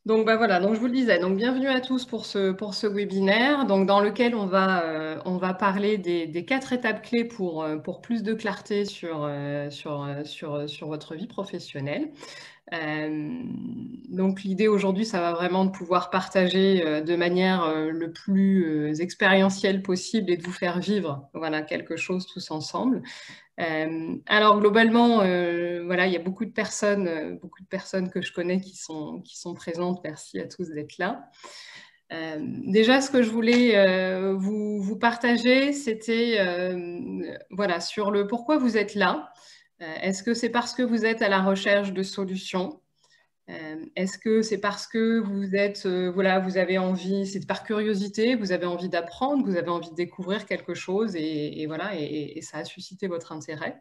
Donc bah voilà, donc je vous le disais, donc bienvenue à tous pour ce webinaire, donc dans lequel on va parler des 4 étapes clés pour plus de clarté sur votre vie professionnelle. Donc l'idée aujourd'hui, ça va vraiment de pouvoir partager de manière le plus expérientielle possible et de vous faire vivre voilà, quelque chose tous ensemble. Alors globalement, voilà, il y a beaucoup de personnes que je connais qui sont présentes. Merci à tous d'être là. Déjà, ce que je voulais vous partager, c'était voilà, sur le pourquoi vous êtes là. Est-ce que c'est parce que vous êtes à la recherche de solutions? Est-ce que c'est parce que vous êtes, voilà, vous avez envie, c'est par curiosité, vous avez envie d'apprendre, vous avez envie de découvrir quelque chose et voilà, et ça a suscité votre intérêt?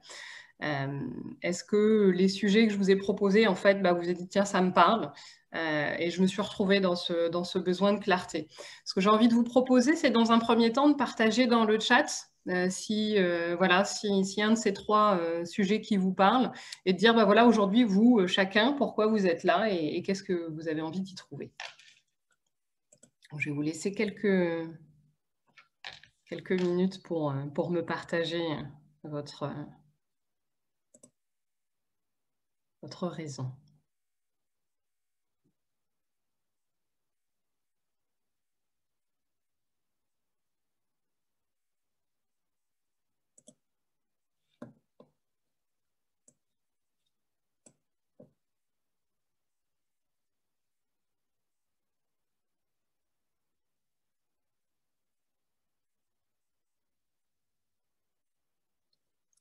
Est-ce que les sujets que je vous ai proposés, en fait, bah, vous avez dit, tiens, ça me parle, et je me suis retrouvée dans ce besoin de clarté. Ce que j'ai envie de vous proposer, c'est dans un premier temps de partager dans le chat si, voilà, si un de ces 3 sujets qui vous parlent et de dire, bah, voilà, aujourd'hui, vous, chacun, pourquoi vous êtes là et qu'est-ce que vous avez envie d'y trouver. Je vais vous laisser quelques minutes pour me partager votre raison.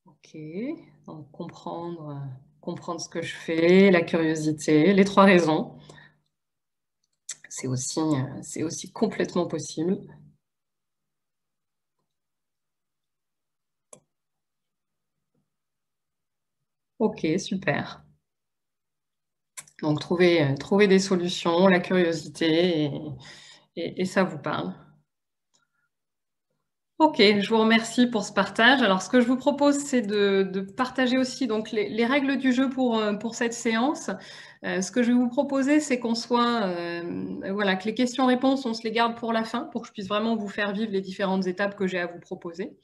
Ok, donc comprendre ce que je fais, la curiosité, les 3 raisons. C'est aussi complètement possible. Ok, super. Donc trouver des solutions, la curiosité et ça vous parle. Ok, je vous remercie pour ce partage. Alors, ce que je vous propose, c'est de partager aussi donc, les règles du jeu pour cette séance. Ce que je vais vous proposer, c'est qu'on soit, voilà, que les questions-réponses, on se les garde pour la fin, pour que je puisse vraiment vous faire vivre les différentes étapes que j'ai à vous proposer.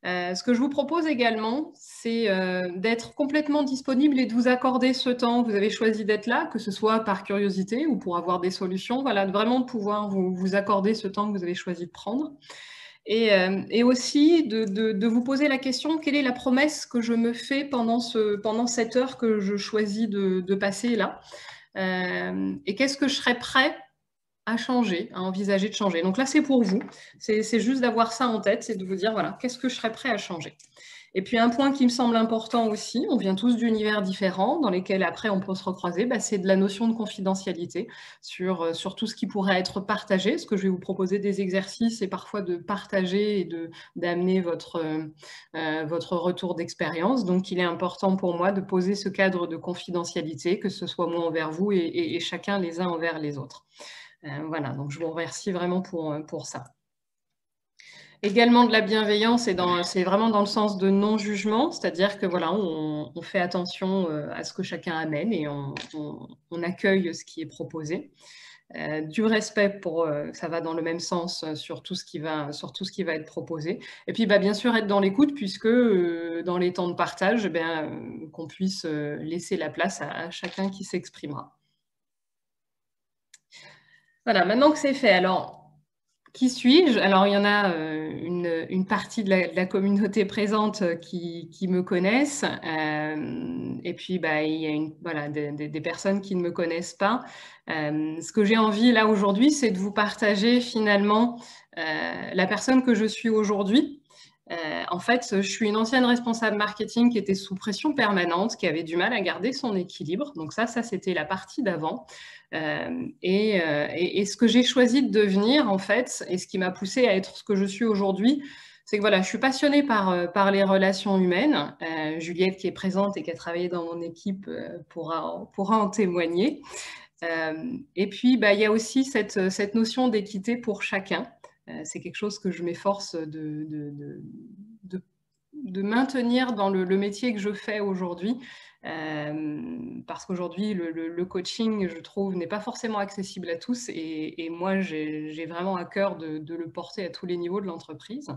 Ce que je vous propose également, c'est d'être complètement disponible et de vous accorder ce temps. Vous avez choisi d'être là, que ce soit par curiosité ou pour avoir des solutions. Voilà, vraiment de pouvoir vous accorder ce temps que vous avez choisi de prendre. Et aussi de vous poser la question, quelle est la promesse que je me fais pendant cette heure que je choisis de passer là? Et qu'est-ce que je serais prêt à changer, à envisager de changer? Donc là, c'est pour vous. C'est juste d'avoir ça en tête, c'est de vous dire, voilà, qu'est-ce que je serais prêt à changer? Et puis un point qui me semble important aussi, on vient tous d'univers différents dans lesquels après on peut se recroiser, bah, c'est de la notion de confidentialité sur tout ce qui pourrait être partagé. Ce que je vais vous proposer des exercices et parfois de partager et d'amener votre retour d'expérience. Donc il est important pour moi de poser ce cadre de confidentialité, que ce soit moi envers vous et chacun les uns envers les autres. Voilà, donc je vous remercie vraiment pour ça. Également de la bienveillance, c'est vraiment dans le sens de non-jugement, c'est-à-dire que voilà, on fait attention à ce que chacun amène et on accueille ce qui est proposé. Du respect ça va dans le même sens sur tout ce qui va être proposé. Et puis bah, bien sûr être dans l'écoute puisque dans les temps de partage, qu'on puisse laisser la place à chacun qui s'exprimera. Voilà, maintenant que c'est fait, alors qui suis-je? Alors, il y en a une partie de la communauté présente qui me connaissent. Et puis, bah, il y a voilà, des personnes qui ne me connaissent pas. Ce que j'ai envie, là, aujourd'hui, c'est de vous partager, finalement, la personne que je suis aujourd'hui. En fait, je suis une ancienne responsable marketing qui était sous pression permanente, qui avait du mal à garder son équilibre. Donc ça c'était la partie d'avant. Et ce que j'ai choisi de devenir, en fait, et ce qui m'a poussée à être ce que je suis aujourd'hui, c'est que voilà, je suis passionnée par les relations humaines. Juliette, qui est présente et qui a travaillé dans mon équipe, pourra en témoigner. Et puis, bah, il y a aussi cette notion d'équité pour chacun. C'est quelque chose que je m'efforce de maintenir dans le métier que je fais aujourd'hui. parce qu'aujourd'hui, le coaching, je trouve, n'est pas forcément accessible à tous et moi, j'ai vraiment à cœur de le porter à tous les niveaux de l'entreprise.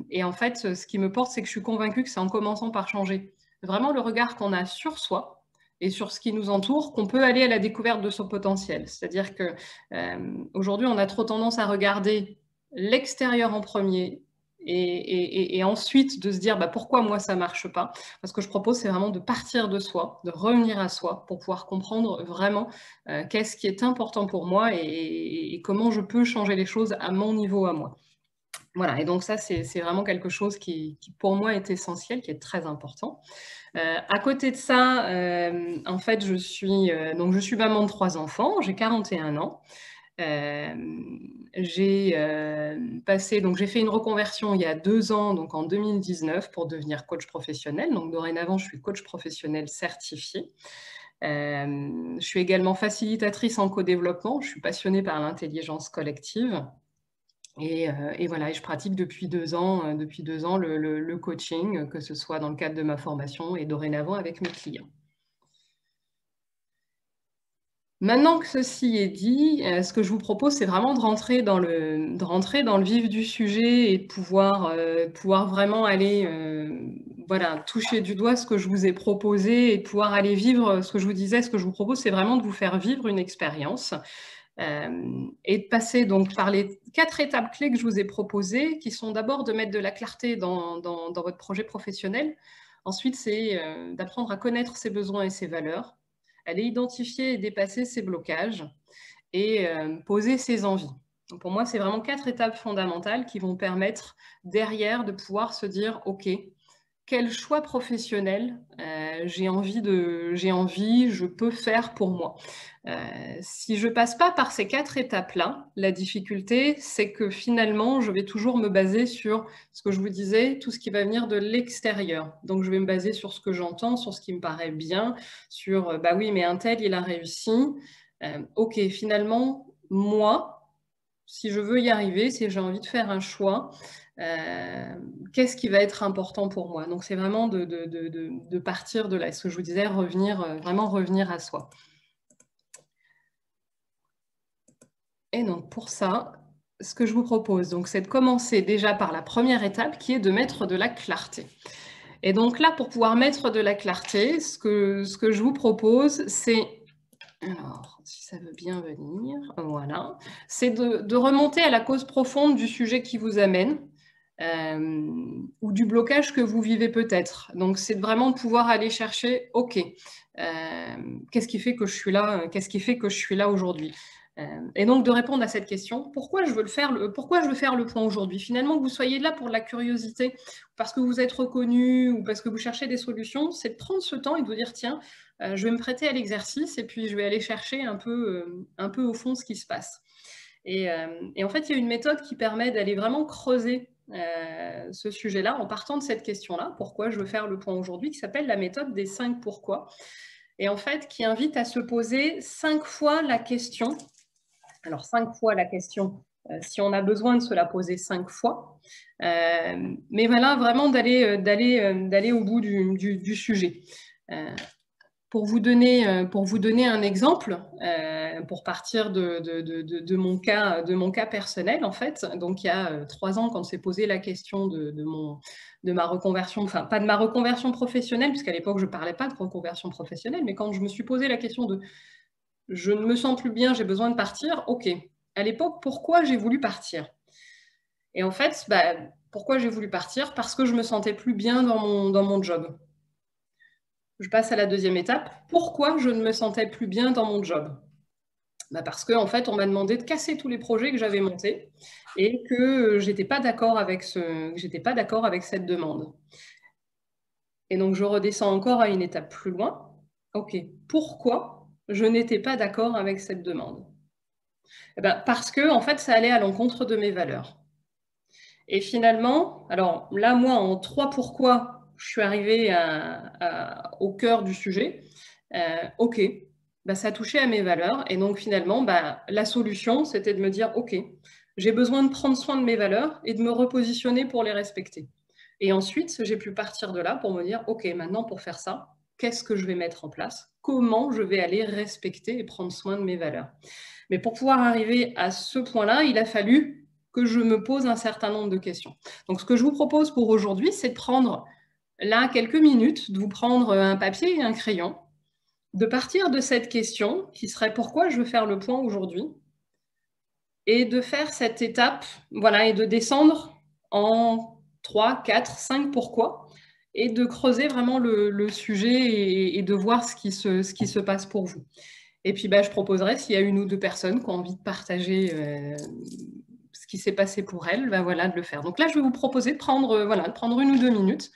Et en fait, ce qui me porte, c'est que je suis convaincue que c'est en commençant par changer vraiment le regard qu'on a sur soi et sur ce qui nous entoure qu'on peut aller à la découverte de son potentiel. C'est-à-dire que aujourd'hui, on a trop tendance à regarder l'extérieur en premier et ensuite de se dire bah, pourquoi moi ça marche pas. Ce que je propose, c'est vraiment de partir de soi, de revenir à soi pour pouvoir comprendre vraiment qu'est-ce qui est important pour moi et comment je peux changer les choses à mon niveau à moi. Voilà, et donc ça, c'est vraiment quelque chose qui, pour moi, est essentiel, qui est très important. À côté de ça, en fait, je suis maman de 3 enfants, j'ai 41 ans. J'ai fait une reconversion il y a 2 ans, donc en 2019, pour devenir coach professionnel. Donc dorénavant, je suis coach professionnel certifié. Je suis également facilitatrice en co-développement. Je suis passionnée par l'intelligence collective. Et voilà, et je pratique depuis 2 ans, le coaching, que ce soit dans le cadre de ma formation et dorénavant avec mes clients. Maintenant que ceci est dit, ce que je vous propose, c'est vraiment de rentrer dans le vif du sujet et de pouvoir vraiment aller voilà, toucher du doigt ce que je vous ai proposé et de pouvoir aller vivre ce que je vous disais. Ce que je vous propose, c'est vraiment de vous faire vivre une expérience. Et de passer donc par les 4 étapes clés que je vous ai proposées, qui sont d'abord de mettre de la clarté dans votre projet professionnel. Ensuite, c'est d'apprendre à connaître ses besoins et ses valeurs, aller identifier et dépasser ses blocages et poser ses envies. Donc pour moi, c'est vraiment 4 étapes fondamentales qui vont permettre derrière de pouvoir se dire « Ok, quel choix professionnel je peux faire pour moi ?» Si je passe pas par ces 4 étapes-là, la difficulté, c'est que finalement, je vais toujours me baser sur ce que je vous disais, tout ce qui va venir de l'extérieur. Donc, je vais me baser sur ce que j'entends, sur ce qui me paraît bien, sur bah oui, mais un tel, il a réussi. Ok, finalement, moi, si je veux y arriver, si j'ai envie de faire un choix, qu'est-ce qui va être important pour moi? Donc, c'est vraiment de partir de là, ce que je vous disais, vraiment revenir à soi. Et donc, pour ça, ce que je vous propose, donc, c'est de commencer déjà par la première étape, qui est de mettre de la clarté. Et donc là, pour pouvoir mettre de la clarté, ce que je vous propose, c'est, alors, si ça veut bien venir, voilà, c'est de remonter à la cause profonde du sujet qui vous amène, ou du blocage que vous vivez peut-être. Donc, c'est vraiment de pouvoir aller chercher, ok, qu'est-ce qui fait que je suis là, qu'est-ce qui fait que je suis là aujourd'hui? Et donc de répondre à cette question, pourquoi je veux faire le point aujourd'hui? Finalement, que vous soyez là pour la curiosité, parce que vous êtes reconnu ou parce que vous cherchez des solutions, c'est de prendre ce temps et de vous dire, tiens, je vais me prêter à l'exercice et puis je vais aller chercher un peu au fond ce qui se passe. Et en fait, il y a une méthode qui permet d'aller vraiment creuser ce sujet-là en partant de cette question-là, pourquoi je veux faire le point aujourd'hui, qui s'appelle la méthode des 5 pourquoi. Et en fait, qui invite à se poser 5 fois la question. Alors, 5 fois la question, si on a besoin de se la poser 5 fois. Mais voilà, vraiment d'aller au bout du sujet. Pour vous donner un exemple, pour partir de mon cas personnel, en fait, donc il y a 3 ans, quand s'est posé la question de ma reconversion, enfin pas de ma reconversion professionnelle, puisqu'à l'époque je ne parlais pas de reconversion professionnelle, mais quand je me suis posé la question de je ne me sens plus bien, j'ai besoin de partir, ok. À l'époque, pourquoi j'ai voulu partir? Et en fait, pourquoi j'ai voulu partir? Parce que je me sentais plus bien dans mon job. Je passe à la deuxième étape. Pourquoi je ne me sentais plus bien dans mon job? Parce qu'en fait, on m'a demandé de casser tous les projets que j'avais montés et que je n'étais pas d'accord avec cette demande. Et donc, je redescends encore à une étape plus loin. Ok, pourquoi je n'étais pas d'accord avec cette demande? Parce que, en fait, ça allait à l'encontre de mes valeurs. Et finalement, alors là, moi, en 3 pourquoi, je suis arrivée au cœur du sujet. Ok, ça touchait à mes valeurs. Et donc, finalement, la solution, c'était de me dire, ok, j'ai besoin de prendre soin de mes valeurs et de me repositionner pour les respecter. Et ensuite, j'ai pu partir de là pour me dire, ok, maintenant, pour faire ça, qu'est-ce que je vais mettre en place, comment je vais aller respecter et prendre soin de mes valeurs. Mais pour pouvoir arriver à ce point-là, il a fallu que je me pose un certain nombre de questions. Donc, ce que je vous propose pour aujourd'hui, c'est de prendre là quelques minutes, de vous prendre un papier et un crayon, de partir de cette question qui serait pourquoi je veux faire le point aujourd'hui, et de faire cette étape, voilà, et de descendre en 3, 4, 5 pourquoi, et de creuser vraiment le sujet et de voir ce qui se passe pour vous. Et puis, je proposerai, s'il y a une ou deux personnes qui ont envie de partager ce qui s'est passé pour elles, voilà, de le faire. Donc là, je vais vous proposer de prendre, voilà, de prendre 1 ou 2 minutes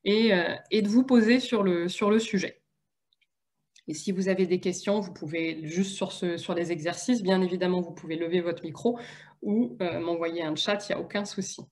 et de vous poser sur le sujet. Et si vous avez des questions, vous pouvez, juste sur les exercices, bien évidemment, vous pouvez lever votre micro ou m'envoyer un chat, il n'y a aucun souci.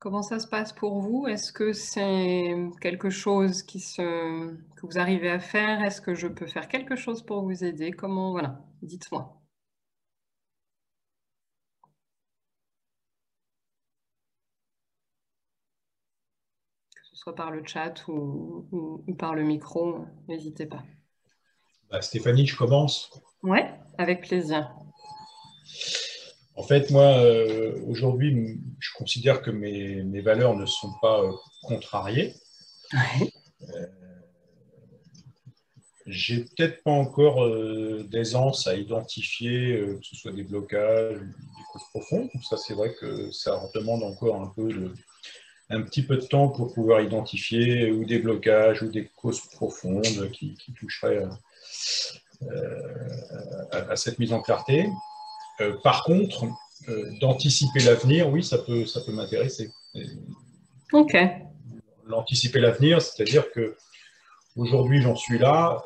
Comment ça se passe pour vous? Est-ce que c'est quelque chose que vous arrivez à faire? Est-ce que je peux faire quelque chose pour vous aider? Comment, voilà, dites-moi. Que ce soit par le chat ou par le micro, n'hésitez pas. Stéphanie, je commence. Ouais, avec plaisir. En fait, moi, aujourd'hui, je considère que mes valeurs ne sont pas contrariées. Ouais. J'ai peut-être pas encore d'aisance à identifier que ce soit des blocages, des causes profondes. Ça, c'est vrai que ça demande encore un petit peu de temps pour pouvoir identifier ou des blocages ou des causes profondes qui toucheraient à cette mise en clarté. Par contre, d'anticiper l'avenir, oui, ça peut m'intéresser. Ok. L'anticiper l'avenir, c'est-à-dire que aujourd'hui j'en suis là,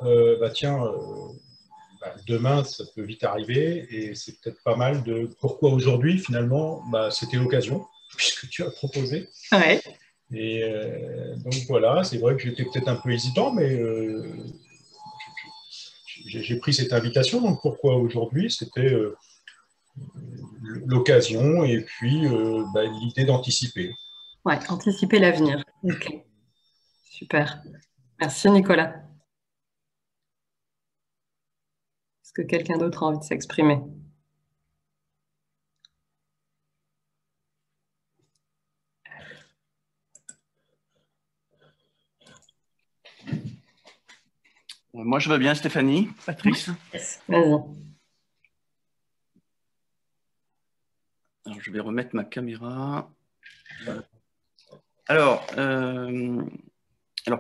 demain ça peut vite arriver et c'est peut-être pas mal de pourquoi aujourd'hui finalement, c'était l'occasion puisque tu as proposé. Ouais. Et donc voilà, c'est vrai que j'étais peut-être un peu hésitant, mais j'ai pris cette invitation. Donc pourquoi aujourd'hui, c'était l'occasion et puis l'idée d'anticiper. Ouais, anticiper l'avenir. Ok. Super. Merci Nicolas. Est-ce que quelqu'un d'autre a envie de s'exprimer? Moi, je veux bien, Stéphanie. Patrice. Yes. Vas-y. Alors, je vais remettre ma caméra. Alors,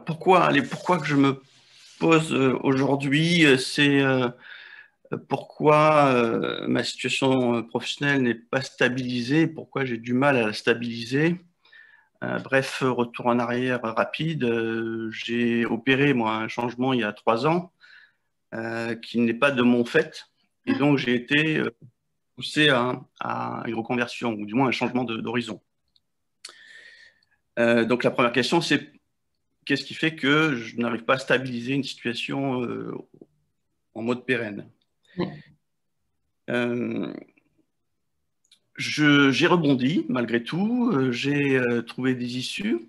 pourquoi que je me pose aujourd'hui, c'est pourquoi ma situation professionnelle n'est pas stabilisée, pourquoi j'ai du mal à la stabiliser. Bref, retour en arrière rapide. J'ai opéré, moi, un changement il y a 3 ans qui n'est pas de mon fait. Et donc, j'ai été poussé à une reconversion, ou du moins un changement d'horizon. Donc la première question, c'est qu'est-ce qui fait que je n'arrive pas à stabiliser une situation en mode pérenne? Ouais. j'ai rebondi malgré tout, j'ai trouvé des issues.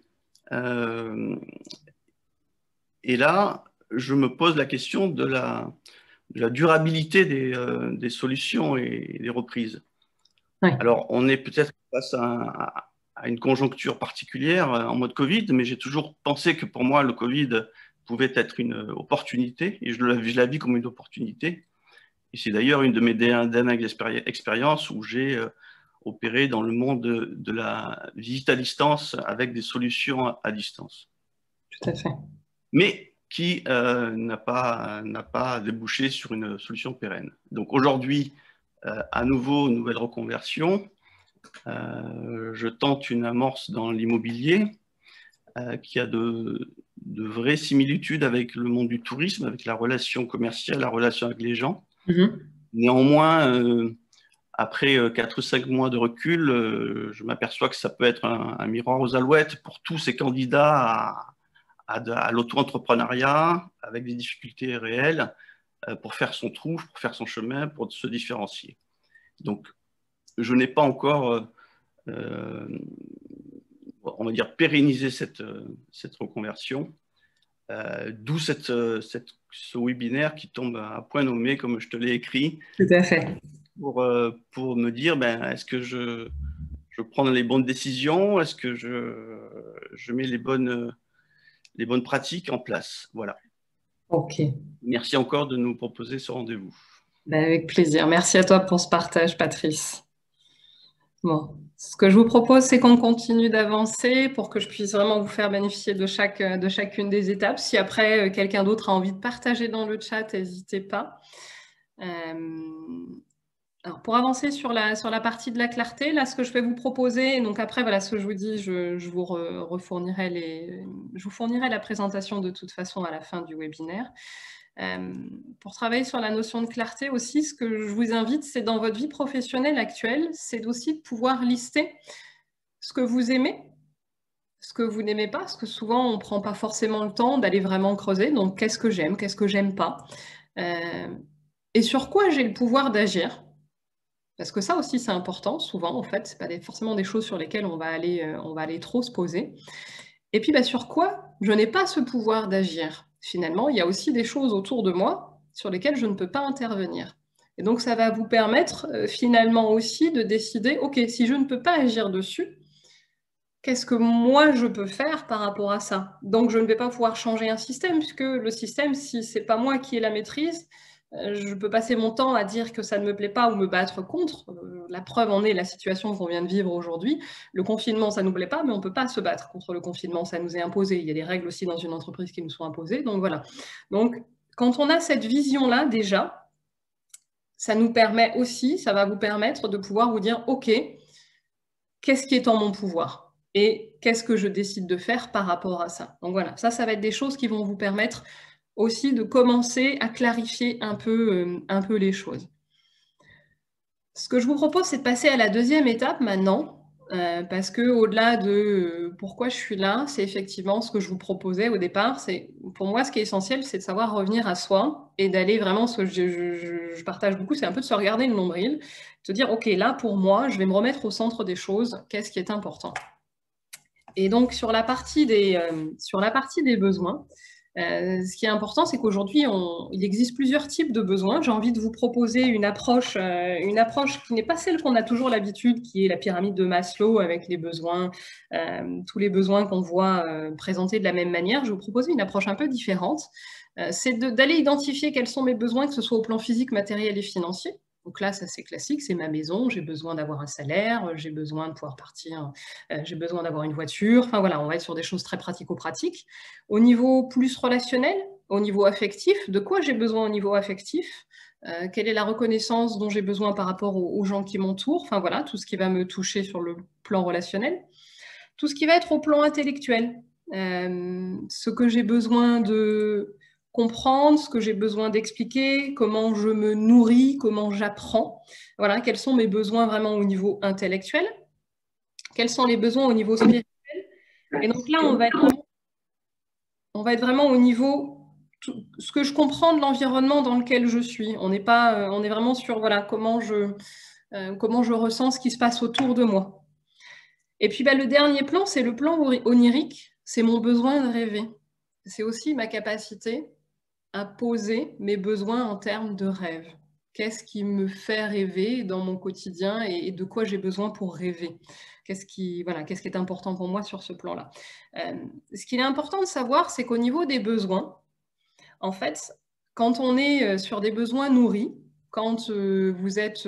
Et là, je me pose la question de la durabilité des solutions et des reprises. Oui. Alors, on est peut-être face à une conjoncture particulière en mode Covid, mais j'ai toujours pensé que pour moi, le Covid pouvait être une opportunité, et je la vis comme une opportunité. Et c'est d'ailleurs une de mes dernières expériences où j'ai opéré dans le monde de la visite à distance avec des solutions à distance. Tout à fait. Mais qui n'a pas débouché sur une solution pérenne. Donc aujourd'hui, à nouveau, nouvelle reconversion. Je tente une amorce dans l'immobilier qui a de vraies similitudes avec le monde du tourisme, avec la relation commerciale, la relation avec les gens. Néanmoins, après 4 ou 5 mois de recul, je m'aperçois que ça peut être un miroir aux alouettes pour tous ces candidats à l'auto-entrepreneuriat avec des difficultés réelles pour faire son trou, pour faire son chemin, pour se différencier. Donc, je n'ai pas encore, on va dire, pérennisé cette reconversion, d'où ce webinaire qui tombe à point nommé, comme je te l'ai écrit. Tout à fait. Pour me dire, est-ce que je prends les bonnes décisions? Est-ce que je mets les bonnes pratiques en place? Voilà. Ok. Merci encore de nous proposer ce rendez-vous. Avec plaisir. Merci à toi pour ce partage, Patrice. Bon, ce que je vous propose, c'est qu'on continue d'avancer pour que je puisse vraiment vous faire bénéficier de chacune des étapes. Si après, quelqu'un d'autre a envie de partager dans le chat, n'hésitez pas. Alors, pour avancer sur la partie de la clarté, là, ce que je vais vous proposer, donc après, voilà, ce que je vous dis, je vous fournirai la présentation de toute façon à la fin du webinaire. Pour travailler sur la notion de clarté aussi, ce que je vous invite, c'est dans votre vie professionnelle actuelle, c'est aussi de pouvoir lister ce que vous aimez, ce que vous n'aimez pas, parce que souvent, on ne prend pas forcément le temps d'aller vraiment creuser. Donc, qu'est-ce que j'aime pas, et sur quoi j'ai le pouvoir d'agir. Parce que ça aussi, c'est important, souvent, en fait, ce n'est pas forcément des choses sur lesquelles on va aller trop se poser. Et puis, sur quoi je n'ai pas ce pouvoir d'agir. Finalement, il y a aussi des choses autour de moi sur lesquelles je ne peux pas intervenir. Et donc, ça va vous permettre finalement aussi de décider, OK, si je ne peux pas agir dessus, qu'est-ce que moi je peux faire par rapport à ça? Donc, je ne vais pas pouvoir changer un système, puisque le système, si ce n'est pas moi qui ai la maîtrise, je peux passer mon temps à dire que ça ne me plaît pas ou me battre contre. La preuve en est la situation qu'on vient de vivre aujourd'hui. Le confinement, ça ne nous plaît pas, mais on ne peut pas se battre contre le confinement, ça nous est imposé. Il y a des règles aussi dans une entreprise qui nous sont imposées. Donc voilà. Donc, quand on a cette vision-là, déjà, ça nous permet aussi, ça va vous permettre de pouvoir vous dire, OK, qu'est-ce qui est en mon pouvoir? Et qu'est-ce que je décide de faire par rapport à ça? Donc voilà, ça va être des choses qui vont vous permettre aussi de commencer à clarifier un peu les choses. Ce que je vous propose, c'est de passer à la deuxième étape maintenant, parce qu'au-delà de pourquoi je suis là, c'est effectivement ce que je vous proposais au départ. Pour moi, ce qui est essentiel, c'est de savoir revenir à soi et d'aller vraiment, ce que je partage beaucoup, c'est un peu de se regarder le nombril, de se dire, OK, là, pour moi, je vais me remettre au centre des choses, qu'est-ce qui est important? Et donc, sur la partie des besoins, ce qui est important, c'est qu'aujourd'hui, il existe plusieurs types de besoins. J'ai envie de vous proposer une approche qui n'est pas celle qu'on a toujours l'habitude, qui est la pyramide de Maslow avec les besoins, tous les besoins qu'on voit présentés de la même manière. Je vais vous proposer une approche un peu différente. C'est d'aller identifier quels sont mes besoins, que ce soit au plan physique, matériel et financier. Donc là, ça c'est classique, c'est ma maison, j'ai besoin d'avoir un salaire, j'ai besoin de pouvoir partir, j'ai besoin d'avoir une voiture. Enfin voilà, on va être sur des choses très pratico-pratiques. Au niveau plus relationnel, au niveau affectif, de quoi j'ai besoin au niveau affectif? Quelle est la reconnaissance dont j'ai besoin par rapport aux gens qui m'entourent? Enfin voilà, tout ce qui va me toucher sur le plan relationnel. Tout ce qui va être au plan intellectuel, ce que j'ai besoin de comprendre, ce que j'ai besoin d'expliquer, comment je me nourris, comment j'apprends. Voilà, quels sont mes besoins vraiment au niveau intellectuel, quels sont les besoins au niveau spirituel. Et donc là, on va être vraiment au niveau ce que je comprends de l'environnement dans lequel je suis. On est vraiment sur voilà, comment je comment je ressens ce qui se passe autour de moi. Et puis le dernier plan, c'est le plan onirique, c'est mon besoin de rêver. C'est aussi ma capacité à poser mes besoins en termes de rêve. Qu'est-ce qui me fait rêver dans mon quotidien et de quoi j'ai besoin pour rêver? Qu'est-ce qui est important pour moi sur ce plan-là? Ce qu'il est important de savoir, c'est qu'au niveau des besoins, en fait, quand on est sur des besoins nourris, quand vous êtes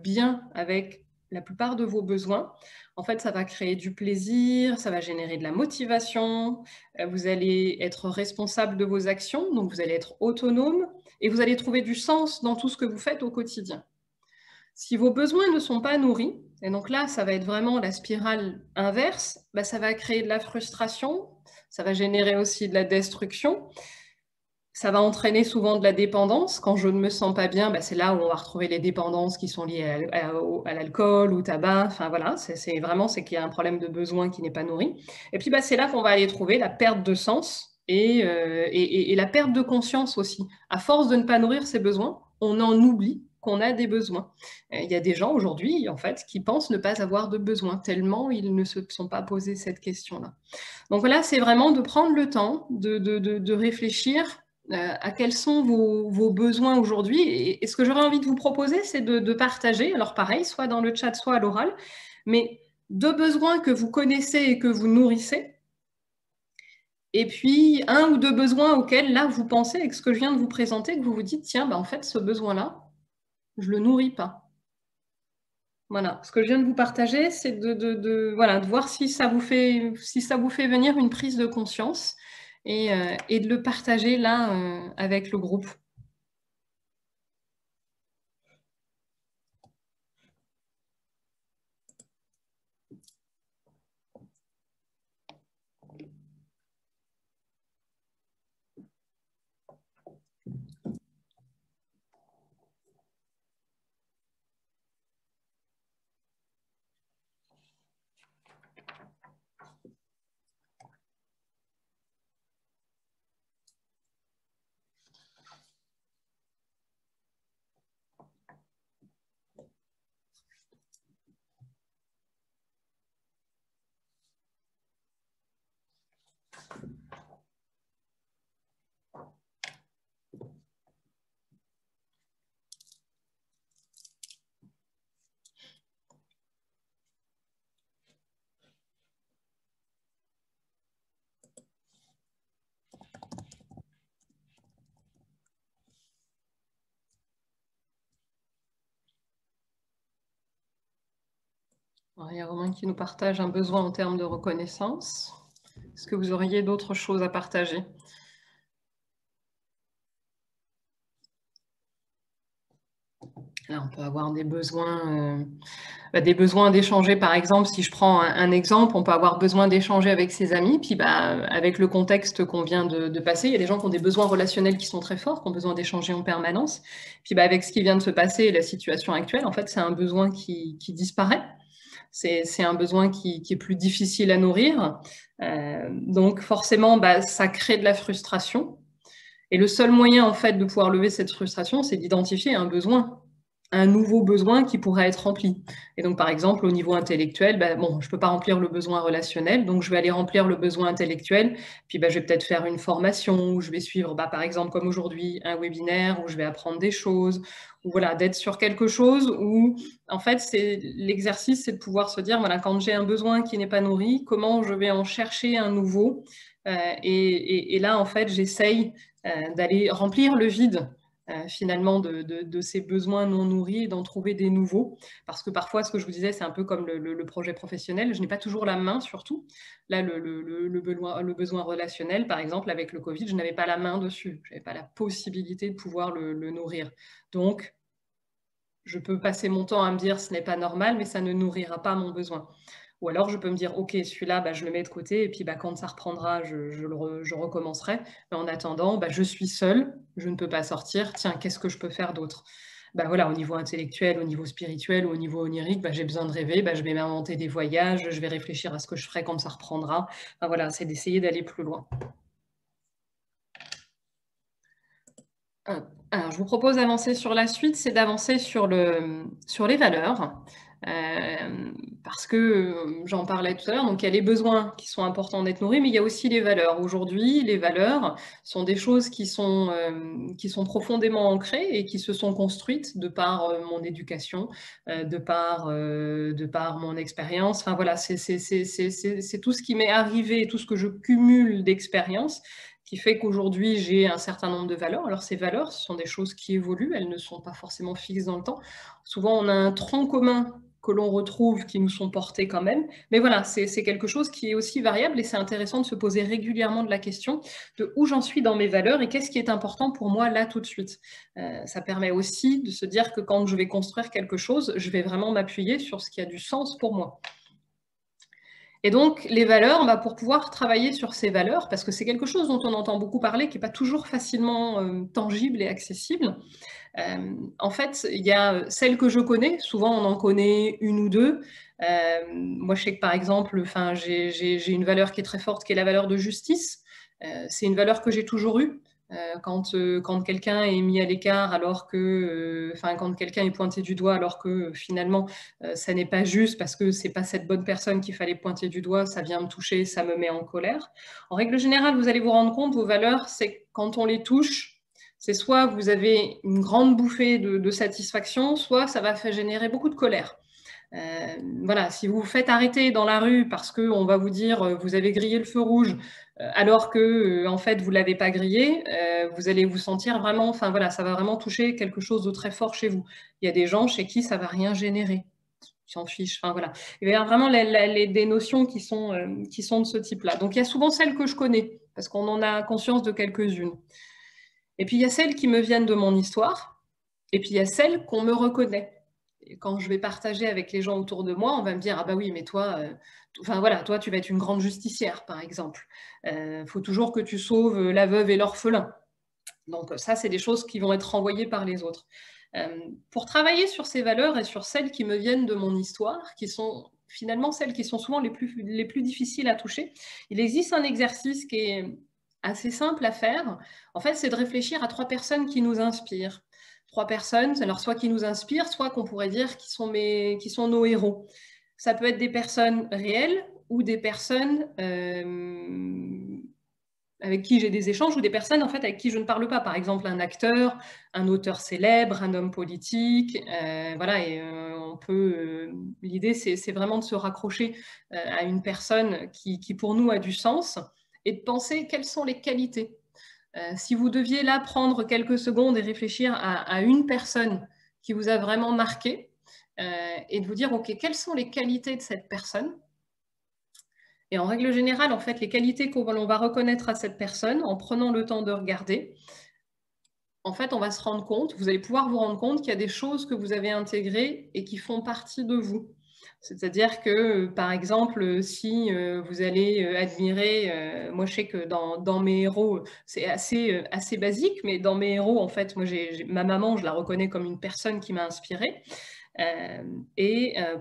bien avec la plupart de vos besoins, en fait, ça va créer du plaisir, ça va générer de la motivation, vous allez être responsable de vos actions, donc vous allez être autonome et vous allez trouver du sens dans tout ce que vous faites au quotidien. Si vos besoins ne sont pas nourris, et donc là, ça va être vraiment la spirale inverse, ça va créer de la frustration, ça va générer aussi de la destruction. Ça va entraîner souvent de la dépendance. Quand je ne me sens pas bien, c'est là où on va retrouver les dépendances qui sont liées à l'alcool, au tabac. Enfin voilà, c'est qu'il y a un problème de besoin qui n'est pas nourri. Et puis c'est là qu'on va aller trouver la perte de sens et la perte de conscience aussi. À force de ne pas nourrir ses besoins, on en oublie qu'on a des besoins. Il y a des gens aujourd'hui, en fait, qui pensent ne pas avoir de besoins, tellement ils ne se sont pas posé cette question-là. Donc voilà, c'est vraiment de prendre le temps de réfléchir à quels sont vos besoins aujourd'hui. Et ce que j'aurais envie de vous proposer, c'est de partager, alors pareil, soit dans le chat, soit à l'oral, mais 2 besoins que vous connaissez et que vous nourrissez, et puis 1 ou 2 besoins auxquels, là, vous pensez, avec ce que je viens de vous présenter, que vous vous dites, tiens, en fait, ce besoin-là, je ne le nourris pas. Voilà, ce que je viens de vous partager, c'est de voir si ça vous fait venir une prise de conscience et de le partager là avec le groupe. Alors, il y a Romain qui nous partage un besoin en termes de reconnaissance. Est-ce que vous auriez d'autres choses à partager? Là, on peut avoir des besoins d'échanger. Par exemple, si je prends un exemple, on peut avoir besoin d'échanger avec ses amis. Puis, avec le contexte qu'on vient de passer, il y a des gens qui ont des besoins relationnels qui sont très forts, qui ont besoin d'échanger en permanence. Puis, avec ce qui vient de se passer et la situation actuelle, en fait, c'est un besoin qui disparaît. C'est un besoin qui est plus difficile à nourrir. Donc, forcément, ça crée de la frustration. Et le seul moyen, en fait, de pouvoir lever cette frustration, c'est d'identifier un besoin, un nouveau besoin qui pourrait être rempli. Et donc, par exemple, au niveau intellectuel, je ne peux pas remplir le besoin relationnel, donc je vais aller remplir le besoin intellectuel, puis je vais peut-être faire une formation, où je vais suivre, par exemple, comme aujourd'hui, un webinaire, où je vais apprendre des choses, ou voilà, d'être sur quelque chose où, en fait, l'exercice, c'est de pouvoir se dire, voilà, quand j'ai un besoin qui n'est pas nourri, comment je vais en chercher un nouveau, et là, en fait, j'essaye d'aller remplir le vide finalement de ces besoins non nourris et d'en trouver des nouveaux. Parce que parfois, ce que je vous disais, c'est un peu comme le projet professionnel. Je n'ai pas toujours la main, surtout. Là, le besoin relationnel, par exemple, avec le Covid, je n'avais pas la main dessus. Je n'avais pas la possibilité de pouvoir le nourrir. Donc, je peux passer mon temps à me dire, ce n'est pas normal, mais ça ne nourrira pas mon besoin. Ou alors, je peux me dire, OK, celui-là, je le mets de côté, et puis quand ça reprendra, je recommencerai. Mais en attendant, je suis seule, je ne peux pas sortir. Tiens, qu'est-ce que je peux faire d'autre? Voilà, au niveau intellectuel, au niveau spirituel, ou au niveau onirique, j'ai besoin de rêver, je vais m'inventer des voyages, je vais réfléchir à ce que je ferai quand ça reprendra. Voilà, c'est d'essayer d'aller plus loin. Alors, je vous propose d'avancer sur la suite, c'est d'avancer sur les valeurs. Parce que j'en parlais tout à l'heure, donc il y a les besoins qui sont importants d'être nourris, mais il y a aussi les valeurs. Aujourd'hui, les valeurs sont des choses qui sont profondément ancrées et qui se sont construites de par mon éducation, de par mon expérience. Enfin voilà, c'est tout ce qui m'est arrivé, tout ce que je cumule d'expérience qui fait qu'aujourd'hui j'ai un certain nombre de valeurs. Alors ces valeurs, ce sont des choses qui évoluent, elles ne sont pas forcément fixes dans le temps. Souvent on a un tronc commun que l'on retrouve, qui nous sont portés quand même. Mais voilà, c'est quelque chose qui est aussi variable et c'est intéressant de se poser régulièrement de la question de où j'en suis dans mes valeurs et qu'est-ce qui est important pour moi là tout de suite. Ça permet aussi de se dire que quand je vais construire quelque chose, je vais vraiment m'appuyer sur ce qui a du sens pour moi. Et donc, les valeurs, pour pouvoir travailler sur ces valeurs, parce que c'est quelque chose dont on entend beaucoup parler, qui n'est pas toujours facilement tangible et accessible, en fait, il y a celles que je connais, souvent on en connaît une ou deux. Moi, je sais que par exemple, j'ai une valeur qui est très forte, qui est la valeur de justice. C'est une valeur que j'ai toujours eue. Quand quelqu'un est mis à l'écart alors que, quand quelqu'un est pointé du doigt alors que finalement ça n'est pas juste parce que c'est pas cette bonne personne qu'il fallait pointer du doigt, ça vient me toucher, ça me met en colère. En règle générale, vous allez vous rendre compte, vos valeurs, c'est quand on les touche, c'est soit vous avez une grande bouffée de satisfaction, soit ça va faire générer beaucoup de colère. Voilà, si vous vous faites arrêter dans la rue parce qu'on va vous dire vous avez grillé le feu rouge alors que en fait vous l'avez pas grillé, vous allez vous sentir vraiment, enfin voilà, ça va vraiment toucher quelque chose de très fort chez vous. Il y a des gens chez qui ça va rien générer, ils s'en fichent. Enfin voilà, il y a vraiment des notions qui sont de ce type-là. Donc il y a souvent celles que je connais parce qu'on en a conscience de quelques-unes. Et puis il y a celles qui me viennent de mon histoire, et puis il y a celles qu'on me reconnaît. Et quand je vais partager avec les gens autour de moi, on va me dire ah bah oui, mais toi, voilà, toi tu vas être une grande justicière par exemple. Faut toujours que tu sauves la veuve et l'orphelin. Donc ça, c'est des choses qui vont être renvoyées par les autres. Pour travailler sur ces valeurs et sur celles qui me viennent de mon histoire, qui sont finalement celles qui sont souvent les plus difficiles à toucher, il existe un exercice qui est assez simple à faire. En fait, c'est de réfléchir à 3 personnes qui nous inspirent. 3 personnes, alors soit qui nous inspirent, soit qu'on pourrait dire qui sont nos héros. Ça peut être des personnes réelles ou des personnes avec qui j'ai des échanges ou des personnes en fait avec qui je ne parle pas. Par exemple, un acteur, un auteur célèbre, un homme politique. Voilà, et on peut. L'idée, c'est vraiment de se raccrocher à une personne qui pour nous a du sens et de penser quelles sont les qualités. Si vous deviez là prendre quelques secondes et réfléchir à une personne qui vous a vraiment marqué et de vous dire ok, quelles sont les qualités de cette personne. Et en règle générale, en fait, les qualités qu'on va reconnaître à cette personne, en prenant le temps de regarder, en fait, on va se rendre compte, vous allez pouvoir vous rendre compte qu'il y a des choses que vous avez intégrées et qui font partie de vous. C'est-à-dire que, par exemple, si vous allez admirer, moi je sais que dans mes héros, c'est assez basique, mais dans mes héros, en fait, moi ma maman, je la reconnais comme une personne qui m'a inspirée.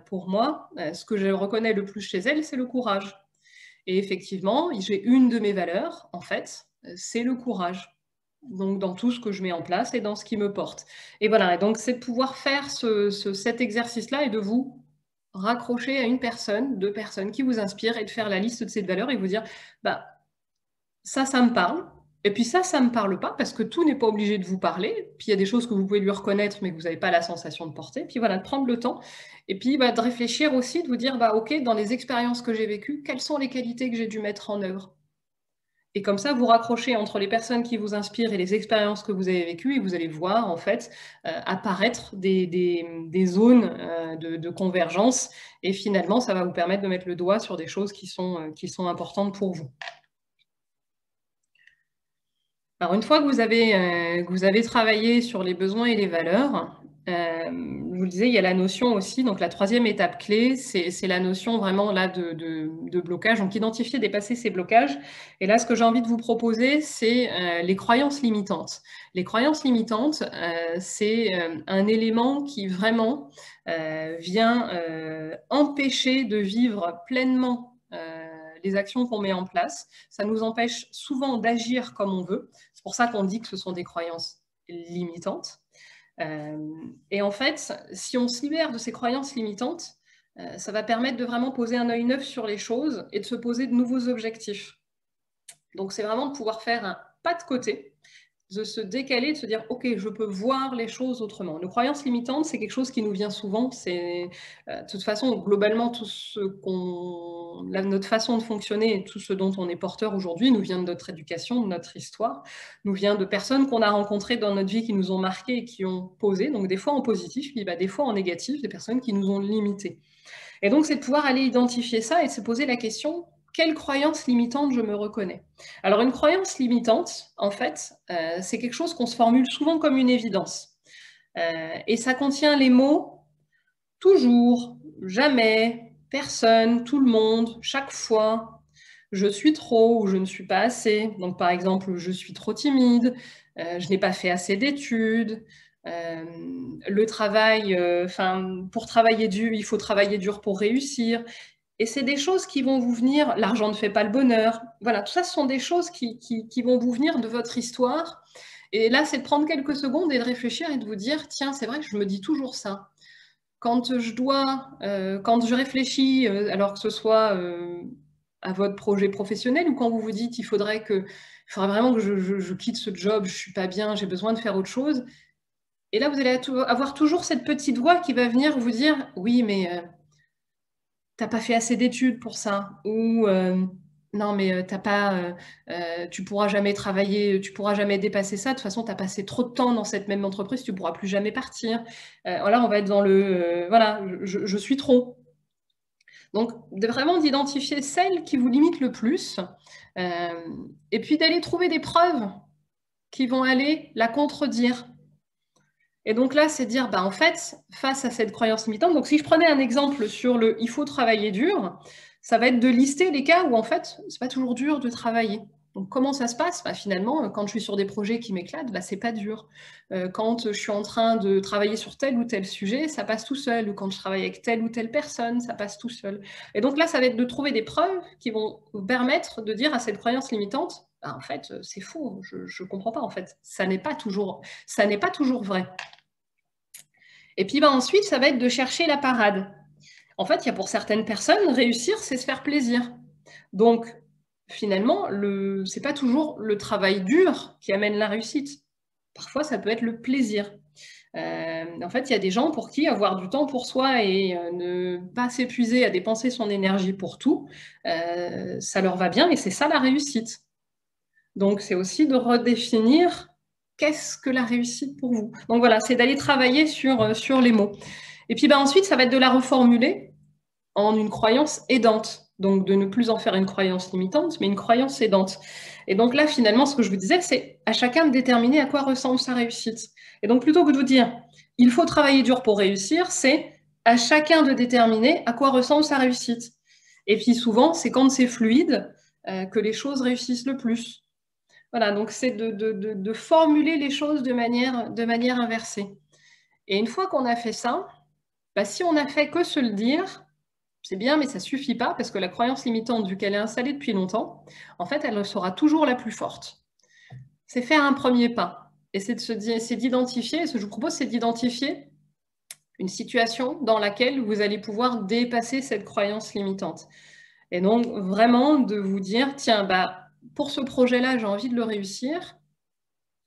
Pour moi, ce que je reconnais le plus chez elle, c'est le courage. Et effectivement, j'ai une de mes valeurs, en fait, c'est le courage. Donc, dans tout ce que je mets en place et dans ce qui me porte. Et voilà, et donc c'est de pouvoir faire cet exercice-là et de vous raccrocher à une personne, 2 personnes qui vous inspirent et de faire la liste de ces valeurs et vous dire, bah, ça me parle. Et puis ça me parle pas parce que tout n'est pas obligé de vous parler. Puis il y a des choses que vous pouvez lui reconnaître mais que vous n'avez pas la sensation de porter. Puis voilà, de prendre le temps. Et puis de réfléchir aussi, de vous dire, ok, dans les expériences que j'ai vécues, quelles sont les qualités que j'ai dû mettre en œuvre? Et comme ça, vous raccrochez entre les personnes qui vous inspirent et les expériences que vous avez vécues et vous allez voir en fait apparaître des zones de convergence. Et finalement, ça va vous permettre de mettre le doigt sur des choses qui sont importantes pour vous. Alors, une fois que vous avez travaillé sur les besoins et les valeurs, je vous le disais, il y a la notion aussi, donc la 3e étape clé, c'est la notion vraiment là de blocage, donc identifier, dépasser ces blocages. Et là, ce que j'ai envie de vous proposer, c'est les croyances limitantes. Les croyances limitantes, c'est un élément qui vraiment vient empêcher de vivre pleinement les actions qu'on met en place. Ça nous empêche souvent d'agir comme on veut. C'est pour ça qu'on dit que ce sont des croyances limitantes. Et en fait, si on se libère de ces croyances limitantes, ça va permettre de vraiment poser un œil neuf sur les choses et de se poser de nouveaux objectifs. Donc, c'est vraiment de pouvoir faire un pas de côté, de se décaler, de se dire « Ok, je peux voir les choses autrement ». Nos croyances limitantes, c'est quelque chose qui nous vient souvent. C'est, de toute façon, globalement, notre façon de fonctionner et tout ce dont on est porteur aujourd'hui nous vient de notre éducation, de notre histoire, nous vient de personnes qu'on a rencontrées dans notre vie qui nous ont marquées et qui ont posé, donc des fois en positif, puis des fois en négatif, des personnes qui nous ont limités. Et donc, c'est de pouvoir aller identifier ça et de se poser la question « Quelle croyance limitante je me reconnais ?» Alors, une croyance limitante, en fait, c'est quelque chose qu'on se formule souvent comme une évidence. Et ça contient les mots « toujours »,« jamais »,« personne »,« tout le monde »,« chaque fois »,« je suis trop » ou « je ne suis pas assez ». Donc, par exemple, « je suis trop timide »,« je n'ai pas fait assez d'études », le travail, pour travailler dur, il faut travailler dur pour réussir. Et c'est des choses qui vont vous venir, l'argent ne fait pas le bonheur. Voilà, tout ça, ce sont des choses qui vont vous venir de votre histoire. Et là, c'est de prendre quelques secondes et de réfléchir et de vous dire, tiens, c'est vrai que je me dis toujours ça. Quand je réfléchis, alors que ce soit à votre projet professionnel ou quand vous vous dites, il faudrait vraiment que je quitte ce job, je suis pas bien, j'ai besoin de faire autre chose. Et là, vous allez avoir toujours cette petite voix qui va venir vous dire « Oui, mais t'as pas fait assez d'études pour ça » ou non, mais tu pourras jamais travailler, tu pourras jamais dépasser ça. De toute façon, tu as passé trop de temps dans cette même entreprise, tu pourras plus jamais partir. » Là, on va être dans le voilà, je suis trop. Donc, vraiment d'identifier celles qui vous limitent le plus et puis d'aller trouver des preuves qui vont aller la contredire. Et donc là, c'est dire, en fait, face à cette croyance limitante, donc si je prenais un exemple sur le « il faut travailler dur », ça va être de lister les cas où en fait, c'est pas toujours dur de travailler. Donc comment ça se passe ? Finalement, quand je suis sur des projets qui m'éclatent, c'est pas dur. Quand je suis en train de travailler sur tel ou tel sujet, ça passe tout seul. Ou quand je travaille avec telle ou telle personne, ça passe tout seul. Et donc là, ça va être de trouver des preuves qui vont vous permettre de dire à cette croyance limitante, en fait, c'est faux, je comprends pas en fait. Ça n'est pas toujours vrai. Et puis ensuite, ça va être de chercher la parade. En fait, il y a pour certaines personnes, réussir, c'est se faire plaisir. Donc, finalement, ce n'est pas toujours le travail dur qui amène la réussite. Parfois, ça peut être le plaisir. En fait, il y a des gens pour qui avoir du temps pour soi et ne pas s'épuiser à dépenser son énergie pour tout, ça leur va bien et c'est ça la réussite. Donc, c'est aussi de redéfinir qu'est-ce que la réussite pour vous. Donc voilà, c'est d'aller travailler sur les mots. Et puis ensuite, ça va être de la reformuler en une croyance aidante. Donc de ne plus en faire une croyance limitante, mais une croyance aidante. Et donc là, finalement, ce que je vous disais, c'est à chacun de déterminer à quoi ressemble sa réussite. Et donc plutôt que de vous dire « il faut travailler dur pour réussir », c'est à chacun de déterminer à quoi ressemble sa réussite. Et puis souvent, c'est quand c'est fluide que les choses réussissent le plus. Voilà, donc c'est de formuler les choses de manière inversée. Et une fois qu'on a fait ça, si on n'a fait que se le dire, c'est bien, mais ça ne suffit pas, parce que la croyance limitante, vu qu'elle est installée depuis longtemps, en fait, elle sera toujours la plus forte. C'est faire un premier pas. Et c'est d'identifier, ce que je vous propose, c'est d'identifier une situation dans laquelle vous allez pouvoir dépasser cette croyance limitante. Et donc, vraiment, de vous dire, tiens, pour ce projet-là, j'ai envie de le réussir.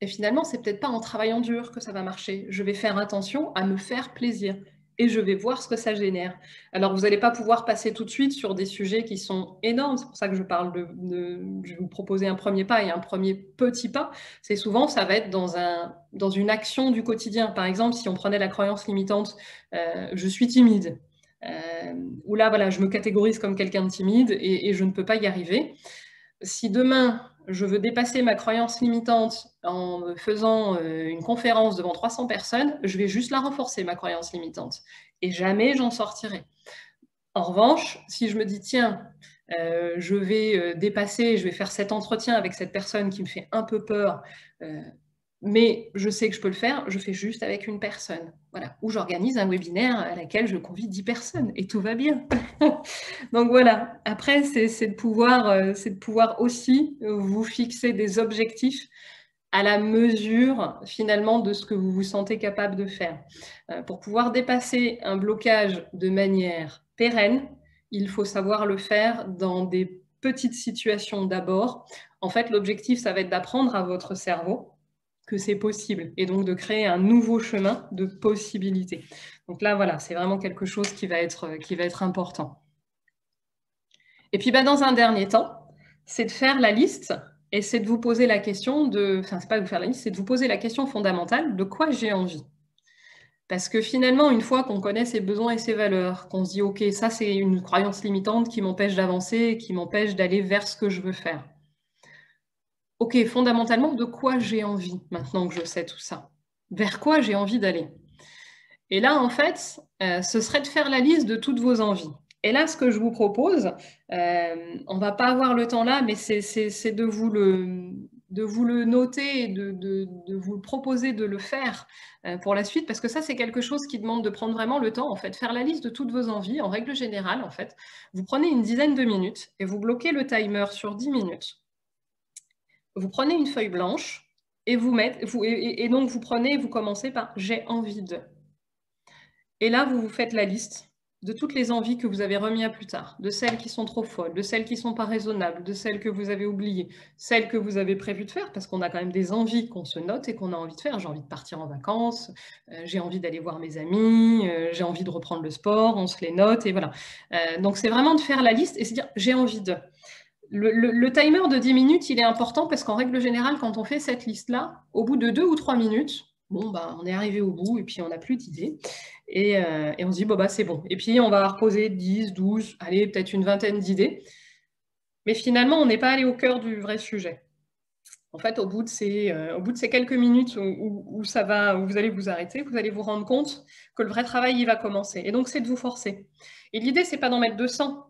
Et finalement, c'est peut-être pas en travaillant dur que ça va marcher. Je vais faire attention à me faire plaisir et je vais voir ce que ça génère. Alors, vous n'allez pas pouvoir passer tout de suite sur des sujets qui sont énormes. C'est pour ça que je parle je vais vous proposer un premier pas et un premier petit pas. C'est souvent, ça va être dans une action du quotidien. Par exemple, si on prenait la croyance limitante, je suis timide. Ou là, voilà, je me catégorise comme quelqu'un de timide et je ne peux pas y arriver. Si demain, je veux dépasser ma croyance limitante en faisant une conférence devant 300 personnes, je vais juste la renforcer, ma croyance limitante. Et jamais j'en sortirai. En revanche, si je me dis, tiens, je vais dépasser, je vais faire cet entretien avec cette personne qui me fait un peu peur, mais je sais que je peux le faire, je fais juste avec une personne. Voilà. Ou j'organise un webinaire à laquelle je convie 10 personnes et tout va bien. Donc voilà, après, c'est de pouvoir aussi vous fixer des objectifs à la mesure finalement de ce que vous vous sentez capable de faire. Pour pouvoir dépasser un blocage de manière pérenne, il faut savoir le faire dans des petites situations d'abord. En fait, l'objectif, ça va être d'apprendre à votre cerveau que c'est possible et donc de créer un nouveau chemin de possibilités. Donc là, voilà, c'est vraiment quelque chose qui va être important. Et puis, dans un dernier temps, c'est de faire la liste et c'est de vous poser la question de... Enfin, c'est pas de vous faire la liste, c'est de vous poser la question fondamentale de quoi j'ai envie. Parce que finalement, une fois qu'on connaît ses besoins et ses valeurs, qu'on se dit, OK, ça, c'est une croyance limitante qui m'empêche d'avancer, qui m'empêche d'aller vers ce que je veux faire. OK, fondamentalement, de quoi j'ai envie maintenant que je sais tout ça? Vers quoi j'ai envie d'aller? Et là, en fait, ce serait de faire la liste de toutes vos envies. Et là, ce que je vous propose, on ne va pas avoir le temps là, mais c'est de vous le noter et de vous proposer de le faire pour la suite, parce que ça, c'est quelque chose qui demande de prendre vraiment le temps, en fait. Faire la liste de toutes vos envies, en règle générale, en fait. Vous prenez une dizaine de minutes et vous bloquez le timer sur 10 minutes. Vous prenez une feuille blanche et donc vous commencez par « j'ai envie de ». Et là, vous vous faites la liste de toutes les envies que vous avez remis à plus tard, de celles qui sont trop folles, de celles qui ne sont pas raisonnables, de celles que vous avez oubliées, celles que vous avez prévu de faire, parce qu'on a quand même des envies qu'on se note et qu'on a envie de faire. J'ai envie de partir en vacances, j'ai envie d'aller voir mes amis, j'ai envie de reprendre le sport, on se les note, et voilà. Donc c'est vraiment de faire la liste et se dire « j'ai envie de ». Le timer de 10 minutes, il est important parce qu'en règle générale, quand on fait cette liste-là, au bout de 2 ou 3 minutes, on est arrivé au bout et puis on n'a plus d'idées. Et on se dit, c'est bon. Et puis, on va reposer 10, 12, allez, peut-être une vingtaine d'idées. Mais finalement, on n'est pas allé au cœur du vrai sujet. En fait, au bout de ces quelques minutes où vous allez vous arrêter, vous allez vous rendre compte que le vrai travail, il va commencer. Et donc, c'est de vous forcer. Et l'idée, c'est pas d'en mettre 200.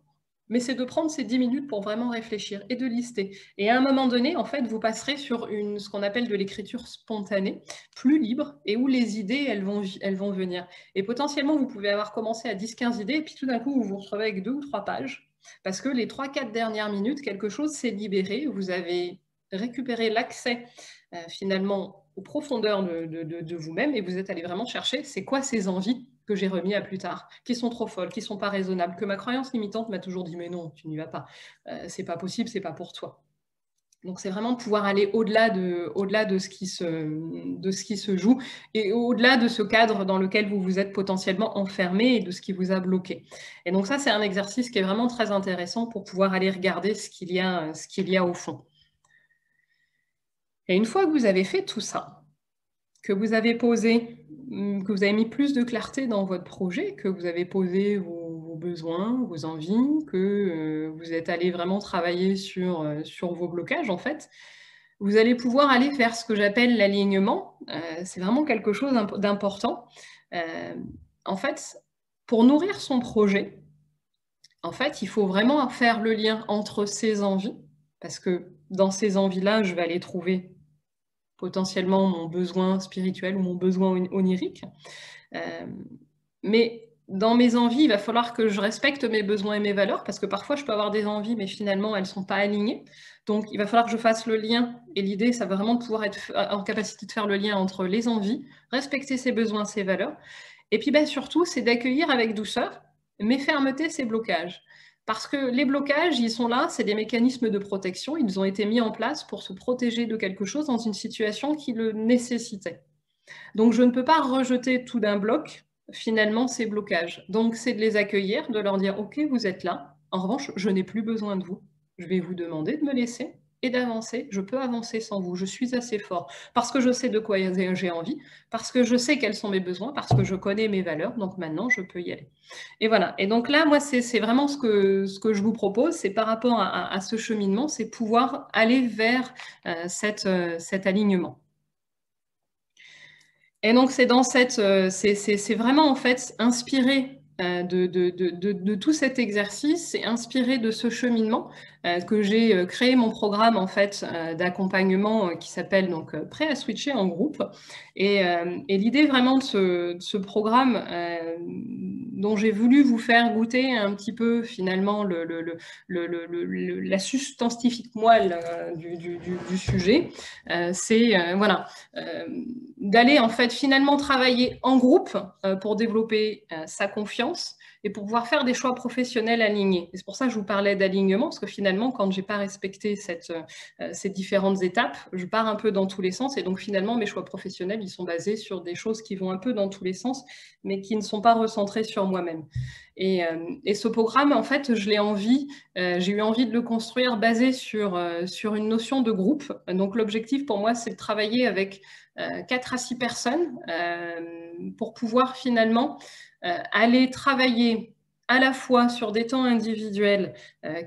Mais c'est de prendre ces 10 minutes pour vraiment réfléchir et de lister. Et à un moment donné, en fait, vous passerez sur ce qu'on appelle de l'écriture spontanée, plus libre, et où les idées, elles vont venir. Et potentiellement, vous pouvez avoir commencé à 10-15 idées, et puis tout d'un coup, vous vous retrouvez avec 2 ou 3 pages, parce que les 3-4 dernières minutes, quelque chose s'est libéré, vous avez récupéré l'accès, finalement, aux profondeurs de vous-même, et vous êtes allé vraiment chercher, c'est quoi ces envies que j'ai remis à plus tard, qui sont trop folles, qui ne sont pas raisonnables, que ma croyance limitante m'a toujours dit « mais non, tu n'y vas pas, c'est pas possible, c'est pas pour toi ». Donc c'est vraiment de pouvoir aller au-delà de ce qui se joue et au-delà de ce cadre dans lequel vous vous êtes potentiellement enfermé et de ce qui vous a bloqué. Et donc ça, c'est un exercice qui est vraiment très intéressant pour pouvoir aller regarder ce qu'il y a au fond. Et une fois que vous avez fait tout ça, que vous avez mis plus de clarté dans votre projet, que vous avez posé vos besoins, vos envies, que vous êtes allé vraiment travailler sur vos blocages, en fait, vous allez pouvoir aller faire ce que j'appelle l'alignement. C'est vraiment quelque chose d'important. En fait, pour nourrir son projet, en fait, il faut vraiment faire le lien entre ces envies, parce que dans ces envies-là, je vais aller trouver potentiellement mon besoin spirituel ou mon besoin onirique. Mais dans mes envies, il va falloir que je respecte mes besoins et mes valeurs, parce que parfois, je peux avoir des envies, mais finalement, elles ne sont pas alignées. Donc, il va falloir que je fasse le lien. Et l'idée, ça va vraiment de pouvoir être en capacité de faire le lien entre les envies, respecter ses besoins, ses valeurs. Et puis, surtout, c'est d'accueillir avec douceur, mais fermeté, ces blocages. Parce que les blocages, ils sont là, c'est des mécanismes de protection, ils ont été mis en place pour se protéger de quelque chose dans une situation qui le nécessitait. Donc je ne peux pas rejeter tout d'un bloc, finalement, ces blocages. Donc c'est de les accueillir, de leur dire « Ok, vous êtes là, en revanche, je n'ai plus besoin de vous. Je vais vous demander de me laisser et d'avancer. Je peux avancer sans vous, je suis assez fort. Parce que je sais de quoi j'ai envie, parce que je sais quels sont mes besoins, parce que je connais mes valeurs, donc maintenant, je peux y aller. » Et voilà. Et donc là, moi, c'est vraiment ce que je vous propose, c'est par rapport à ce cheminement, c'est pouvoir aller vers cet alignement. Et donc, c'est vraiment, en fait, inspiré de tout cet exercice, c'est inspiré de ce cheminement que j'ai créé mon programme en fait d'accompagnement qui s'appelle donc Prêt à switcher en groupe. Et l'idée vraiment de ce programme dont j'ai voulu vous faire goûter un petit peu finalement la substantifique moelle du sujet, c'est voilà, d'aller en fait finalement travailler en groupe pour développer sa confiance et pour pouvoir faire des choix professionnels alignés. Et c'est pour ça que je vous parlais d'alignement, parce que finalement, quand je n'ai pas respecté ces différentes étapes, je pars un peu dans tous les sens, et donc finalement, mes choix professionnels, ils sont basés sur des choses qui vont un peu dans tous les sens, mais qui ne sont pas recentrées sur moi-même. Et ce programme, en fait, j'ai eu envie de le construire basé sur une notion de groupe. Donc l'objectif pour moi, c'est de travailler avec 4 à 6 personnes pour pouvoir finalement aller travailler à la fois sur des temps individuels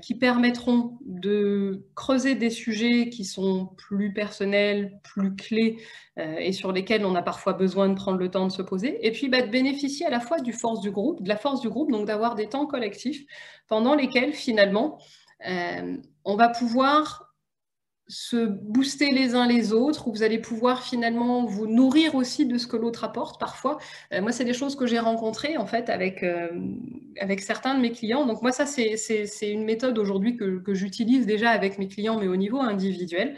qui permettront de creuser des sujets qui sont plus personnels, plus clés et sur lesquels on a parfois besoin de prendre le temps de se poser, et puis de bénéficier à la fois de la force du groupe, donc d'avoir des temps collectifs pendant lesquels finalement on va pouvoir se booster les uns les autres, où vous allez pouvoir finalement vous nourrir aussi de ce que l'autre apporte parfois. Moi, c'est des choses que j'ai rencontrées en fait avec certains de mes clients. Donc moi, ça, c'est une méthode aujourd'hui que j'utilise déjà avec mes clients, mais au niveau individuel.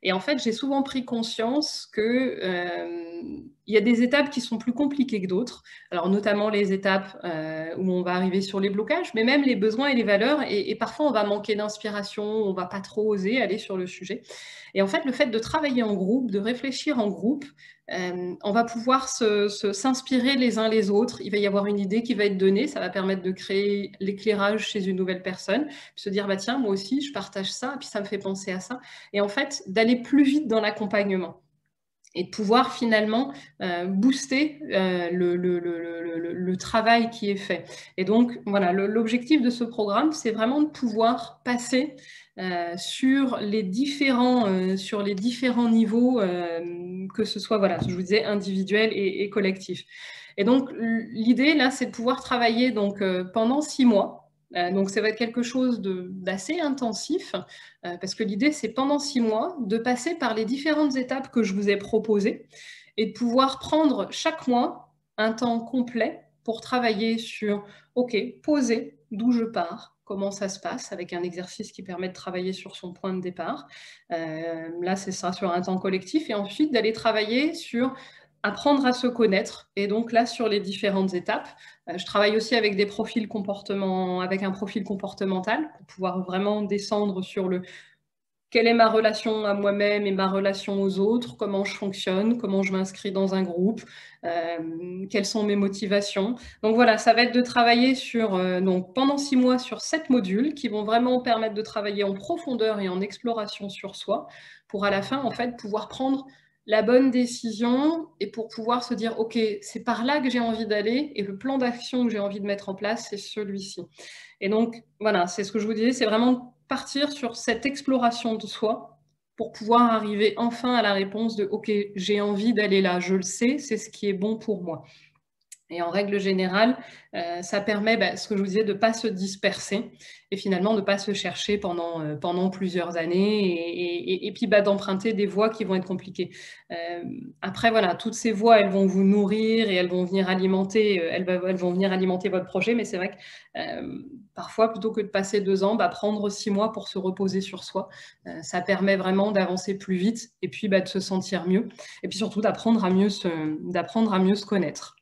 Et en fait, j'ai souvent pris conscience qu'il y a des étapes qui sont plus compliquées que d'autres. Alors, notamment les étapes où on va arriver sur les blocages, mais même les besoins et les valeurs. Et parfois, on va manquer d'inspiration, on ne va pas trop oser aller sur le sujet. Et en fait, le fait de travailler en groupe, de réfléchir en groupe, on va pouvoir s'inspirer les uns les autres. Il va y avoir une idée qui va être donnée. Ça va permettre de créer l'éclairage chez une nouvelle personne. Puis se dire, bah, tiens, moi aussi, je partage ça, puis ça me fait penser à ça. Et en fait, d'aller plus vite dans l'accompagnement et de pouvoir finalement booster le travail qui est fait. Et donc, voilà, l'objectif de ce programme, c'est vraiment de pouvoir passer sur les différents niveaux, que ce soit, voilà, je vous disais, individuel et collectif. Et donc, l'idée, là, c'est de pouvoir travailler donc, pendant 6 mois. Donc, ça va être quelque chose d'assez intensif, parce que l'idée, c'est pendant 6 mois de passer par les différentes étapes que je vous ai proposées et de pouvoir prendre chaque mois un temps complet pour travailler sur, OK, poser, d'où je pars, comment ça se passe, avec un exercice qui permet de travailler sur son point de départ. Là, c'est ça, sur un temps collectif, et ensuite d'aller travailler sur apprendre à se connaître, et donc là, sur les différentes étapes. Je travaille aussi avec un profil comportemental, pour pouvoir vraiment descendre sur quelle est ma relation à moi-même et ma relation aux autres, comment je fonctionne, comment je m'inscris dans un groupe, quelles sont mes motivations. Donc voilà, ça va être de travailler donc pendant 6 mois sur 7 modules qui vont vraiment permettre de travailler en profondeur et en exploration sur soi, pour à la fin, en fait, pouvoir prendre la bonne décision et pour pouvoir se dire, OK, c'est par là que j'ai envie d'aller et le plan d'action que j'ai envie de mettre en place, c'est celui-ci. Et donc, voilà, c'est ce que je vous disais, c'est vraiment partir sur cette exploration de soi pour pouvoir arriver enfin à la réponse de « Ok, j'ai envie d'aller là, je le sais, c'est ce qui est bon pour moi ». Et en règle générale, ça permet, ce que je vous disais, de ne pas se disperser et finalement de ne pas se chercher pendant plusieurs années et puis d'emprunter des voies qui vont être compliquées. Après, voilà, toutes ces voies, elles vont vous nourrir et elles vont venir alimenter, votre projet, mais c'est vrai que parfois, plutôt que de passer 2 ans, prendre 6 mois pour se reposer sur soi, ça permet vraiment d'avancer plus vite et puis de se sentir mieux et puis surtout d'apprendre à mieux se connaître.